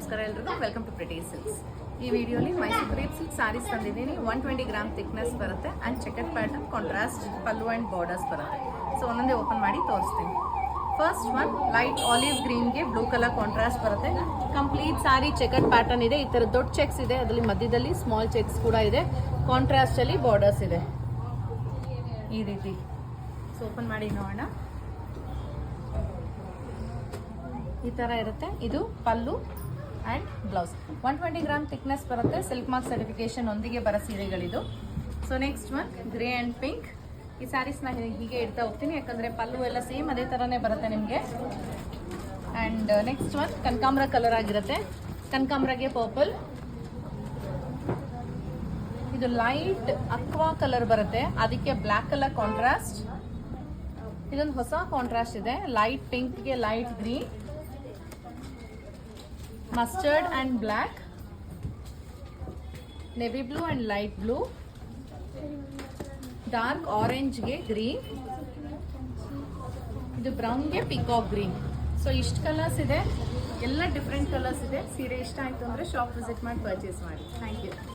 ನಮಸ್ಕಾರ ಎಲ್ರಿಗೂ, welcome to pretty silks. ಈ ವಿಡಿಯೋಲಿ ಮೈಸೂರು ಕ್ರೇಪ್ ಸಿಲ್ಕ್ ಸ್ಯಾರೀಸ್ ತಂದಿದ್ದೀನಿ. 120 ಗ್ರಾಮ್ ಥಿಕ್ನೆಸ್ ಬರುತ್ತೆ and checker pattern, contrast pallu and borders ಬರುತ್ತೆ. ಸೊ ಒಂದೊಂದೇ ಓಪನ್ ಮಾಡಿ ತೋರಿಸ್ತೀನಿ. ಫಸ್ಟ್ ಒನ್ ಲೈಟ್ ಆಲಿವ್ ಗ್ರೀನ್ಗೆ ಬ್ಲೂ ಕಲರ್ ಕಾಂಟ್ರಾಸ್ಟ್ ಬರುತ್ತೆ. ಕಂಪ್ಲೀಟ್ ಸ್ಯಾರಿ ಚೆಕರ್ ಪ್ಯಾಟರ್ನ್ ಇದೆ. ಈ ಥರ ದೊಡ್ಡ ಚೆಕ್ಸ್ ಇದೆ, ಅದರಲ್ಲಿ ಮಧ್ಯದಲ್ಲಿ ಸ್ಮಾಲ್ ಚೆಕ್ಸ್ ಕೂಡ ಇದೆ. ಕಾಂಟ್ರಾಸ್ಟಲ್ಲಿ ಬಾರ್ಡರ್ಸ್ ಇದೆ ಈ ರೀತಿ. ಸೊ ಓಪನ್ ಮಾಡಿ ನೋಡೋಣ. ಈ ಥರ ಇರುತ್ತೆ. ಇದು pallu and blouse. 120 gram thickness ಬರುತ್ತೆ. ಸಿಲ್ಕ್ ಮಾರ್ಕ್ ಸರ್ಟಿಫಿಕೇಶನ್ ಒಂದಿಗೆ ಬರೋ ಸೀರೆಗಳಿದು. So next one grey and pink. ಈ ಸ್ಯಾರೀಸ್ನ ಹೀಗೆ ಇಡ್ತಾ ಹೋಗ್ತೀನಿ, ಯಾಕಂದರೆ ಪಲ್ಲು ಎಲ್ಲ ಸೇಮ್ ಅದೇ ಥರನೇ ಬರುತ್ತೆ ನಿಮಗೆ. ಆ್ಯಂಡ್ ನೆಕ್ಸ್ಟ್ ಒನ್ ಕನಕಾಂಬ್ರ ಕಲರ್ ಆಗಿರುತ್ತೆ. ಕನಕಾಂಬ್ರಗೆ ಪರ್ಪಲ್. ಇದು ಲೈಟ್ ಅಕ್ವಾ ಕಲರ್ ಬರುತ್ತೆ, ಅದಕ್ಕೆ ಬ್ಲ್ಯಾಕ್ ಕಲರ್ ಕಾಂಟ್ರಾಸ್ಟ್. ಇದೊಂದು ಹೊಸ ಕಾಂಟ್ರಾಸ್ಟ್ ಇದೆ. ಲೈಟ್ ಪಿಂಕ್ಗೆ light green, mustard and black, navy blue and light blue, dark ಆರೆಂಜ್ಗೆ ಗ್ರೀನ್, ಇದು ಬ್ರೌನ್ಗೆ ಪಿಕಾಕ್ ಗ್ರೀನ್. ಸೊ ಇಷ್ಟು ಕಲರ್ಸ್ ಇದೆ, ಎಲ್ಲ ಡಿಫ್ರೆಂಟ್ ಕಲರ್ಸ್ ಇದೆ. ಸೀರೆ ಇಷ್ಟ ಆಯಿತು ಅಂದರೆ ಶಾಪ್ ವಿಸಿಟ್ ಮಾಡಿ ಪರ್ಚೇಸ್ ಮಾಡಿ. Thank you.